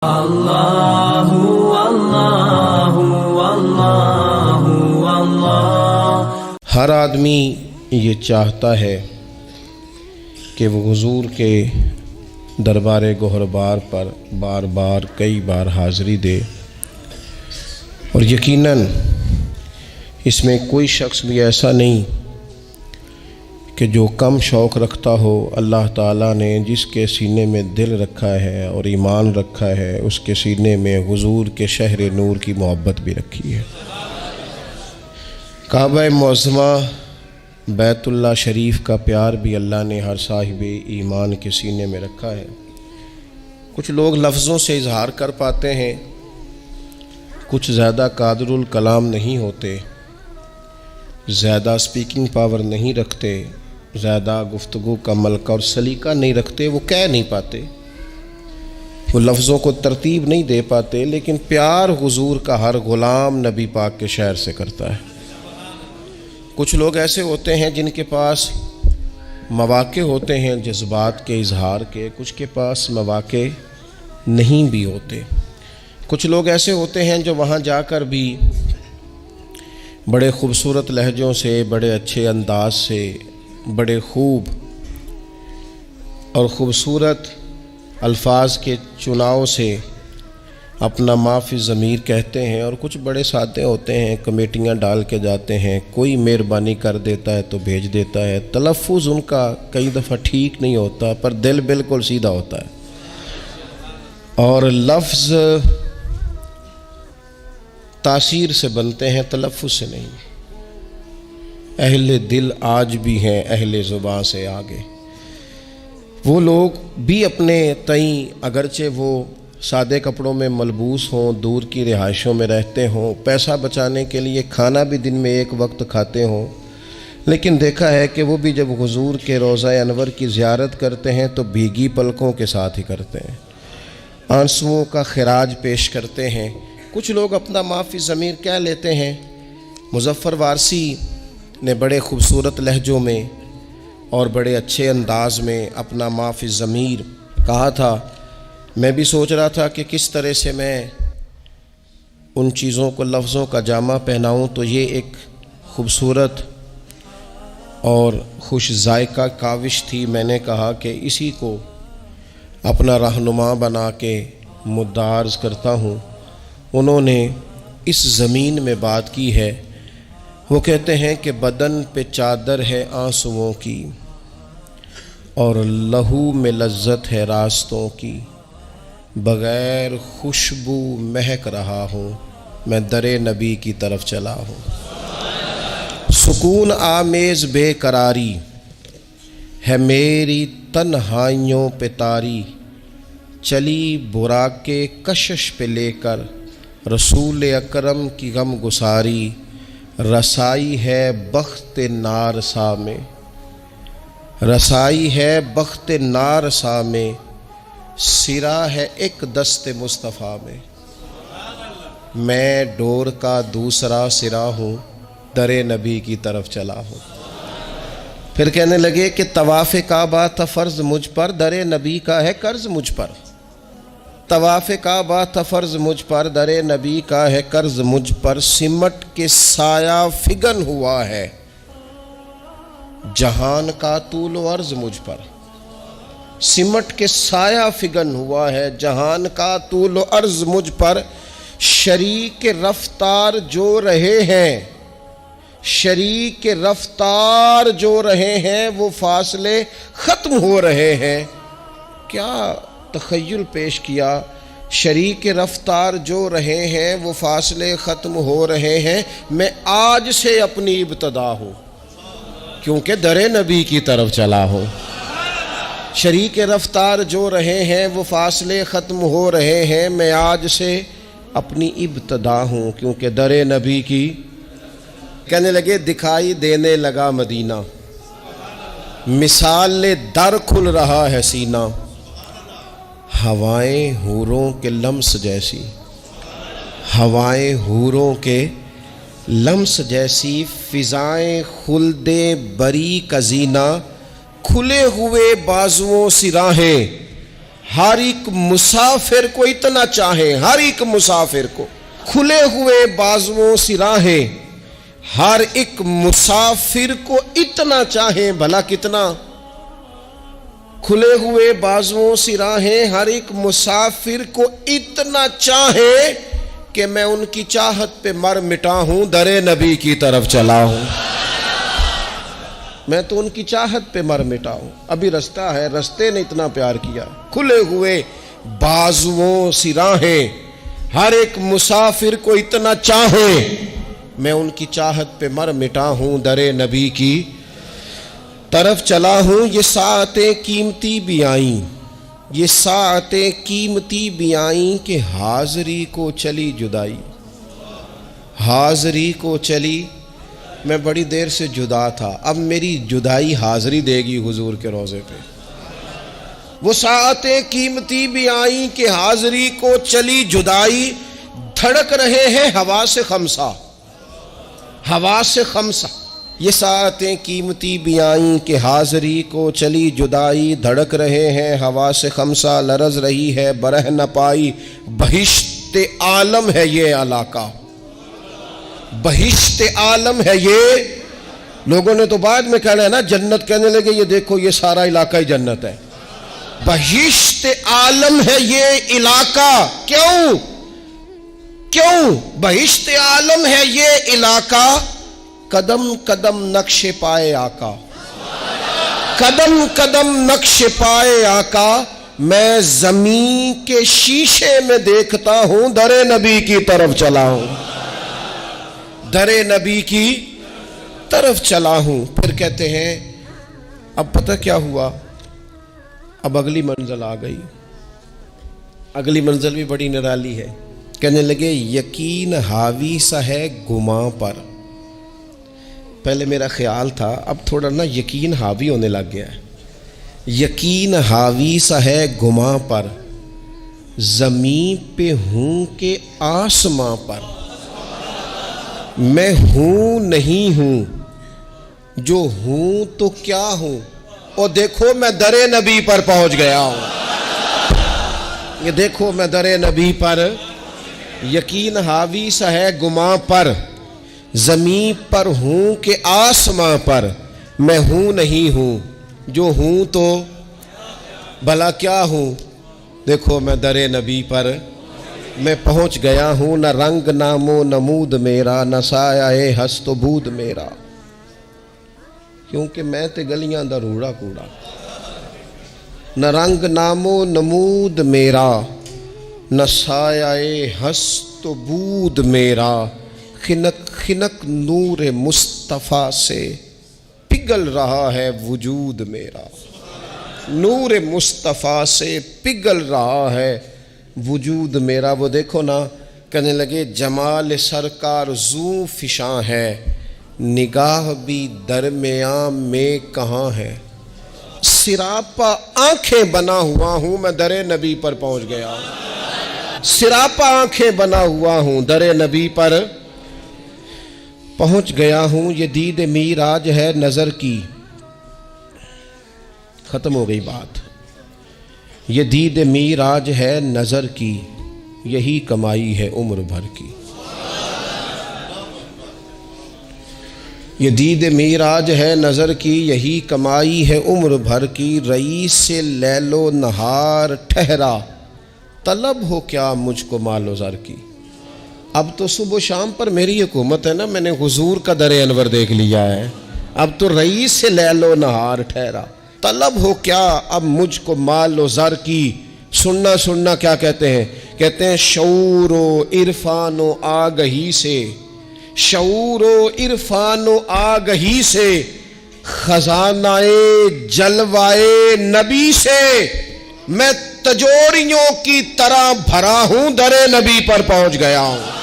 اللہ اللہ اللہ اللہ۔ ہر آدمی یہ چاہتا ہے کہ وہ حضور کے دربار گوہربار پر بار بار کئی بار حاضری دے، اور یقیناً اس میں کوئی شخص بھی ایسا نہیں کہ جو کم شوق رکھتا ہو۔ اللہ تعالیٰ نے جس کے سینے میں دل رکھا ہے اور ایمان رکھا ہے، اس کے سینے میں حضور کے شہر نور کی محبت بھی رکھی ہے۔ کعبہ معظمہ بیت اللہ شریف کا پیار بھی اللہ نے ہر صاحب ایمان کے سینے میں رکھا ہے۔ کچھ لوگ لفظوں سے اظہار کر پاتے ہیں، کچھ زیادہ قادر الکلام نہیں ہوتے، زیادہ سپیکنگ پاور نہیں رکھتے، زیادہ گفتگو کا ملکہ اور سلیقہ نہیں رکھتے، وہ کہہ نہیں پاتے، وہ لفظوں کو ترتیب نہیں دے پاتے، لیکن پیار حضور کا ہر غلام نبی پاک کے شہر سے کرتا ہے۔ کچھ لوگ ایسے ہوتے ہیں جن کے پاس مواقع ہوتے ہیں جذبات کے اظہار کے، کچھ کے پاس مواقع نہیں بھی ہوتے۔ کچھ لوگ ایسے ہوتے ہیں جو وہاں جا کر بھی بڑے خوبصورت لہجوں سے، بڑے اچھے انداز سے، بڑے خوب اور خوبصورت الفاظ کے چناؤ سے اپنا معافی ضمیر کہتے ہیں، اور کچھ بڑے سادے ہوتے ہیں، کمیٹیاں ڈال کے جاتے ہیں، کوئی مہربانی کر دیتا ہے تو بھیج دیتا ہے، تلفظ ان کا کئی دفعہ ٹھیک نہیں ہوتا پر دل بالکل سیدھا ہوتا ہے، اور لفظ تاثیر سے بنتے ہیں، تلفظ سے نہیں۔ اہل دل آج بھی ہیں اہل زباں سے آگے۔ وہ لوگ بھی اپنے تئیں اگرچہ وہ سادے کپڑوں میں ملبوس ہوں، دور کی رہائشوں میں رہتے ہوں، پیسہ بچانے کے لیے کھانا بھی دن میں ایک وقت کھاتے ہوں، لیکن دیکھا ہے کہ وہ بھی جب حضور کے روضہ انور کی زیارت کرتے ہیں تو بھیگی پلکوں کے ساتھ ہی کرتے ہیں، آنسوؤں کا خراج پیش کرتے ہیں۔ کچھ لوگ اپنا معافی ضمیر کہہ لیتے ہیں۔ مظفر وارسی نے بڑے خوبصورت لہجوں میں اور بڑے اچھے انداز میں اپنا معافی ضمیر کہا تھا۔ میں بھی سوچ رہا تھا کہ کس طرح سے میں ان چیزوں کو لفظوں کا جامہ پہناؤں، تو یہ ایک خوبصورت اور خوش ذائقہ کاوش تھی۔ میں نے کہا کہ اسی کو اپنا رہنما بنا کے مدعا عرض کرتا ہوں۔ انہوں نے اس زمین میں بات کی ہے، وہ کہتے ہیں کہ بدن پہ چادر ہے آنسوؤں کی، اور لہو میں لذت ہے راستوں کی، بغیر خوشبو مہک رہا ہوں، میں در نبی کی طرف چلا ہوں۔ سکون آمیز بے قراری ہے میری تنہائیوں پہ طاری، چلی براق کے کشش پہ لے کر رسول اکرم کی غم گساری، رسائی ہے بخت نارسا میں، رسائی ہے بخت نارسا میں، سرا ہے ایک دست مصطفیٰ میں، میں ڈور کا دوسرا سرا ہوں، در نبی کی طرف چلا ہوں۔ پھر کہنے لگے کہ طواف کعبہ تھا فرض مجھ پر، در نبی کا ہے قرض مجھ پر، طواف کعبہ تھا فرض مجھ پر، در نبی کا ہے قرض مجھ پر، سمٹ کے سایہ فگن ہوا ہے جہان کا طول و عرض مجھ پر، سمٹ کے سایہ فگن ہوا ہے جہان کا طول و عرض مجھ پر، شریک رفتار جو رہے ہیں، شریک رفتار جو رہے ہیں، وہ فاصلے ختم ہو رہے ہیں۔ کیا تخیل پیش کیا، شریک رفتار جو رہے ہیں وہ فاصلے ختم ہو رہے ہیں، میں آج سے اپنی ابتدا ہوں کیونکہ در نبی کی طرف چلا ہوں۔ شریک رفتار جو رہے ہیں وہ فاصلے ختم ہو رہے ہیں، میں آج سے اپنی ابتدا ہوں کیونکہ در نبی کی۔ کہنے لگے دکھائی دینے لگا مدینہ، مثال در کھل رہا ہے سینہ، ہوائیں حوروں کے لمس جیسی، ہوائیں حوروں کے لمس جیسی، فضائیں خلد بری کا زینہ، کھلے ہوئے بازوؤں سی راہیں، ہر ایک مسافر کو اتنا چاہیں، ہر ایک مسافر کو کھلے ہوئے بازوؤں سے راہیں، ہر ایک مسافر کو اتنا چاہیں، بھلا کتنا؟ کھلے ہوئے بازوؤں سے راہیں، ہر ایک مسافر کو اتنا چاہیں کہ میں ان کی چاہت پہ مر مٹا ہوں، در نبی کی طرف چلا ہوں۔ میں تو ان کی چاہت پہ مر مٹا ہوں۔ ابھی رستہ ہے، رستے نے اتنا پیار کیا۔ کھلے ہوئے بازوؤں سے راہیں، ہر ایک مسافر کو اتنا چاہیں، میں ان کی چاہت پہ مر مٹا ہوں، در نبی کی طرف چلا ہوں۔ یہ ساعتیں قیمتی بھی آئیں، یہ ساعتیں قیمتی بھی آئیں کہ حاضری کو چلی جدائی، حاضری کو چلی۔ میں بڑی دیر سے جدا تھا، اب میری جدائی حاضری دے گی حضور کے روضے پہ۔ وہ ساعتیں قیمتی بھی آئیں کہ حاضری کو چلی جدائی، دھڑک رہے ہیں ہوا سے خمسہ، ہوا سے خمسہ۔ یہ ساعتیں قیمتی بھی آئیں کہ حاضری کو چلی جدائی، دھڑک رہے ہیں ہوا سے خمسہ، لرز رہی ہے برہ نہ پائی، بہشت عالم ہے یہ علاقہ، بہشت عالم ہے یہ۔ لوگوں نے تو بعد میں کہنا ہے نا، جنت کہنے لگے یہ دیکھو یہ سارا علاقہ ہی جنت ہے۔ بہشت عالم ہے یہ علاقہ، کیوں بہشت عالم ہے یہ علاقہ؟ قدم قدم نقش پائے آقا، قدم قدم نقش پائے آقا، میں زمین کے شیشے میں دیکھتا ہوں، در نبی کی طرف چلا ہوں، در نبی کی طرف چلا ہوں۔ پھر کہتے ہیں اب پتہ کیا ہوا؟ اب اگلی منزل آ گئی، اگلی منزل بھی بڑی نرالی ہے۔ کہنے لگے یقین حاوی سا ہے گماں پر۔ پہلے میرا خیال تھا، اب تھوڑا نا یقین حاوی ہونے لگ گیا ہے۔ یقین حاوی سا ہے گماں پر، زمین پہ ہوں کہ آسماں پر، میں ہوں نہیں ہوں، جو ہوں تو کیا ہوں، اور دیکھو میں در نبی پر پہنچ گیا ہوں، یہ دیکھو میں در نبی پر۔ یقین حاوی سا ہے گماں پر، زمین پر ہوں کہ آسماں پر، میں ہوں نہیں ہوں، جو ہوں تو بھلا کیا ہوں، دیکھو میں در نبی پر میں پہنچ گیا ہوں۔ نہ رنگ نام و نمود میرا، نہ سایہ ہست و بود میرا، کیونکہ میں تے گلیاں دا روڑا کوڑا۔ نہ رنگ نام و نمود میرا، نہ سایہ ہست و بود میرا، خنک خنک نور مصطفیٰ سے پگھل رہا ہے وجود میرا، نور مصطفیٰ سے پگھل رہا ہے وجود میرا۔ وہ دیکھو نا، کہنے لگے جمال سرکار زو فشاں ہے، نگاہ بھی درمیان میں کہاں ہے، سراپا آنکھیں بنا ہوا ہوں، میں در نبی پر پہنچ گیا ہوں، سراپا آنکھیں بنا ہوا ہوں، در نبی پر پہنچ گیا ہوں۔ یہ دید میراج ہے نظر کی، ختم ہو گئی بات۔ یہ دید میراج ہے نظر کی، یہی کمائی ہے عمر بھر کی۔ یہ دید میراج ہے نظر کی، یہی کمائی ہے عمر بھر کی، رئیس سے لیل و نہار ٹھہرا، طلب ہو کیا مجھ کو مال و زر کی۔ اب تو صبح و شام پر میری حکومت ہے نا، میں نے حضور کا در انور دیکھ لیا ہے، اب تو رئیس سے لیل و نہار ٹھہرا، طلب ہو کیا اب مجھ کو مال و زر کی۔ سننا کیا کہتے ہیں؟ کہتے ہیں شعور و عرفان و آگہی سے، شعور و عرفان و آگہی سے، خزانہ جلوائے نبی سے، میں تجوریوں کی طرح بھرا ہوں، در نبی پر پہنچ گیا ہوں۔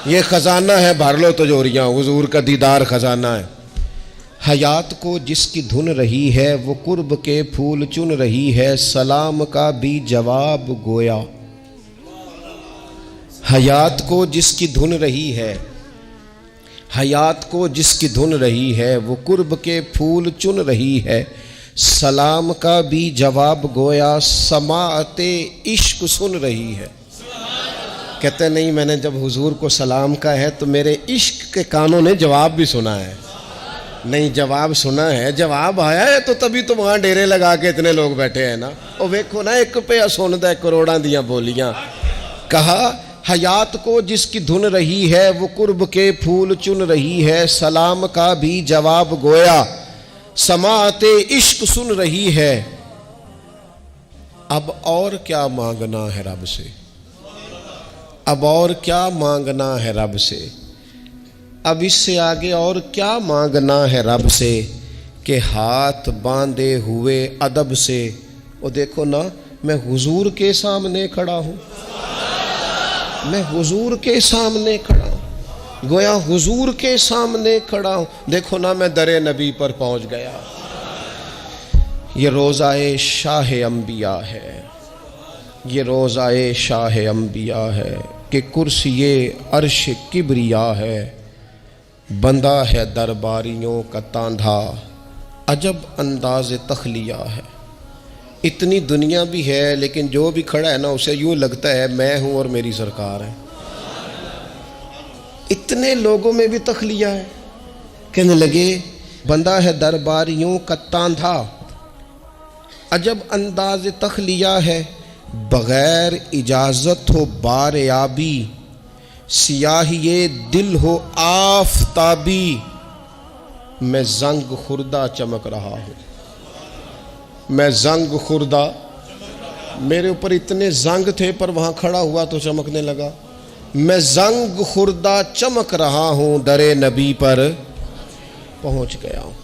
یہ خزانہ ہے، بھر لو تجوریاں، حضور کا دیدار خزانہ ہے۔ حیات کو جس کی دھن رہی ہے، وہ قرب کے پھول چن رہی ہے، سلام کا بھی جواب گویا۔ حیات کو جس کی دھن رہی ہے، حیات کو جس کی دھن رہی ہے، وہ قرب کے پھول چن رہی ہے، سلام کا بھی جواب گویا سماعت عشق سن رہی ہے۔ کہتے نہیں میں نے جب حضور کو سلام کا ہے تو میرے عشق کے کانوں نے جواب بھی سنا ہے۔ نہیں جواب سنا ہے، جواب آیا ہے تو تبھی تو وہاں ڈیرے لگا کے اتنے لوگ بیٹھے ہیں نا۔ اور ویکھو نا ایک پہ سندا ہے کروڑاں دیاں بولیاں۔ کہا حیات کو جس کی دھن رہی ہے وہ قرب کے پھول چن رہی ہے، سلام کا بھی جواب گویا سماعت عشق سن رہی ہے۔ اب اور کیا مانگنا ہے رب سے، اب اور کیا مانگنا ہے رب سے، اب اس سے آگے اور کیا مانگنا ہے رب سے کہ ہاتھ باندھے ہوئے ادب سے۔ وہ دیکھو نا میں حضور کے سامنے کھڑا ہوں، میں حضور کے سامنے کھڑا ہوں، گویا حضور کے سامنے کھڑا ہوں۔ دیکھو نا میں در نبی پر پہنچ گیا۔ یہ روضہ شاہ انبیاء ہے، یہ روضہ شاہ انبیاء ہے کہ کرسی عرش کبریا ہے، بندہ ہے درباریوں کا تاندھا، عجب انداز تخلیہ ہے۔ اتنی دنیا بھی ہے لیکن جو بھی کھڑا ہے نا اسے یوں لگتا ہے میں ہوں اور میری سرکار ہے۔ اتنے لوگوں میں بھی تخلیہ ہے۔ کہنے لگے بندہ ہے درباریوں کا تاندھا، عجب انداز تخلیہ ہے، بغیر اجازت ہو بار آبی، سیاہی دل ہو آفتابی، میں زنگ خوردہ چمک رہا ہوں، میں زنگ خوردہ، میرے اوپر اتنے زنگ تھے پر وہاں کھڑا ہوا تو چمکنے لگا۔ میں زنگ خوردہ چمک رہا ہوں، در نبی پر پہنچ گیا ہوں۔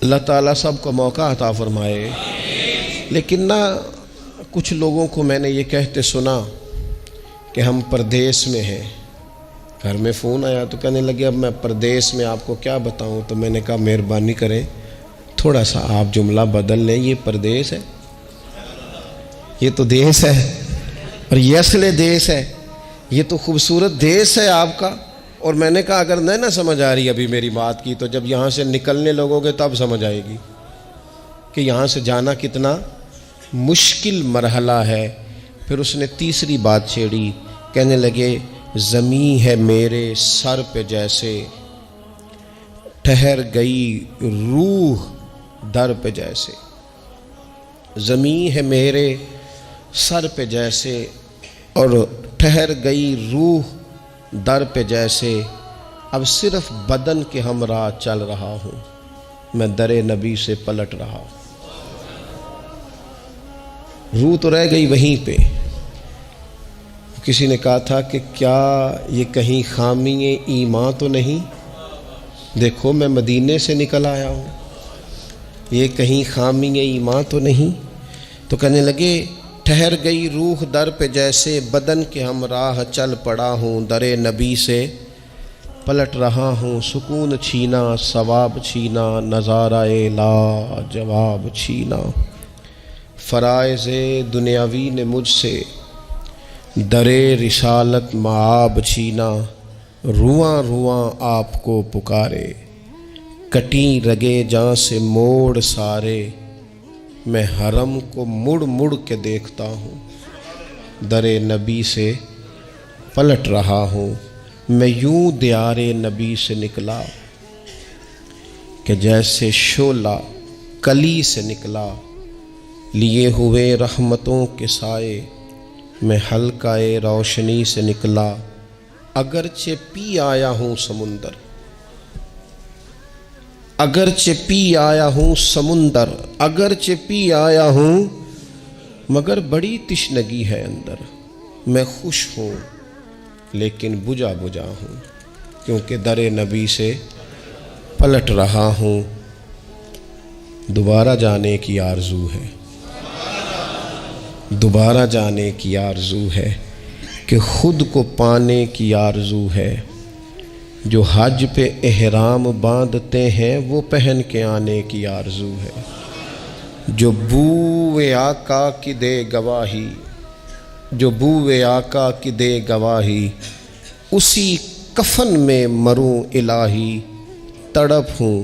اللہ تعالیٰ سب کو موقع عطا فرمائے۔ لیکن نہ کچھ لوگوں کو میں نے یہ کہتے سنا کہ ہم پردیس میں ہیں، گھر میں فون آیا تو کہنے لگے اب میں پردیس میں آپ کو کیا بتاؤں، تو میں نے کہا مہربانی کریں تھوڑا سا آپ جملہ بدل لیں، یہ پردیس ہے، یہ تو دیس ہے، اور یہ اصل دیس ہے، یہ تو خوبصورت دیس ہے آپ کا۔ اور میں نے کہا اگر نہیں نہ سمجھ آ رہی ابھی میری بات کی تو جب یہاں سے نکلنے لگو گے تب سمجھ آئے گی کہ یہاں سے جانا کتنا مشکل مرحلہ ہے۔ پھر اس نے تیسری بات چھیڑی، کہنے لگے زمین ہے میرے سر پہ جیسے، ٹھہر گئی روح در پہ جیسے، زمین ہے میرے سر پہ جیسے اور ٹھہر گئی روح در پہ جیسے، اب صرف بدن کے ہمراہ چل رہا ہوں، میں در نبی سے پلٹ رہا ہوں۔ روح تو رہ گئی وہیں پہ۔ کسی نے کہا تھا کہ کیا یہ کہیں خامی ایمان تو نہیں، دیکھو میں مدینے سے نکل آیا ہوں، یہ کہیں خامی ایمان تو نہیں۔ تو کہنے لگے ٹھہر گئی روح در پہ جیسے، بدن کے ہمراہ چل پڑا ہوں، در نبی سے پلٹ رہا ہوں، سکون چھینا ثواب چھینا، نظارہ لا جواب چھینا، فرائض دنیاوی نے مجھ سے در رسالت معاب چھینا، رواں رواں آپ کو پکارے، کٹیں رگے جاں سے موڑ سارے، میں حرم کو مڑ مڑ کے دیکھتا ہوں، در نبی سے پلٹ رہا ہوں، میں یوں دیار نبی سے نکلا کہ جیسے شعلہ کلی سے نکلا، لیے ہوئے رحمتوں کے سائے، میں حلقہ روشنی سے نکلا، اگرچہ پی آیا ہوں سمندر، اگرچہ پی آیا ہوں سمندر، اگرچہ پی آیا ہوں مگر بڑی تشنگی ہے اندر، میں خوش ہوں لیکن بجھا بجھا ہوں، کیونکہ در نبی سے پلٹ رہا ہوں، دوبارہ جانے کی آرزو ہے، دوبارہ جانے کی آرزو ہے، کہ خود کو پانے کی آرزو ہے، جو حج پہ احرام باندھتے ہیں وہ پہن کے آنے کی آرزو ہے، جو بوئے آقا کی دے گواہی، جو بوئے آقا کی دے گواہی، اسی کفن میں مروں الہی، تڑپ ہوں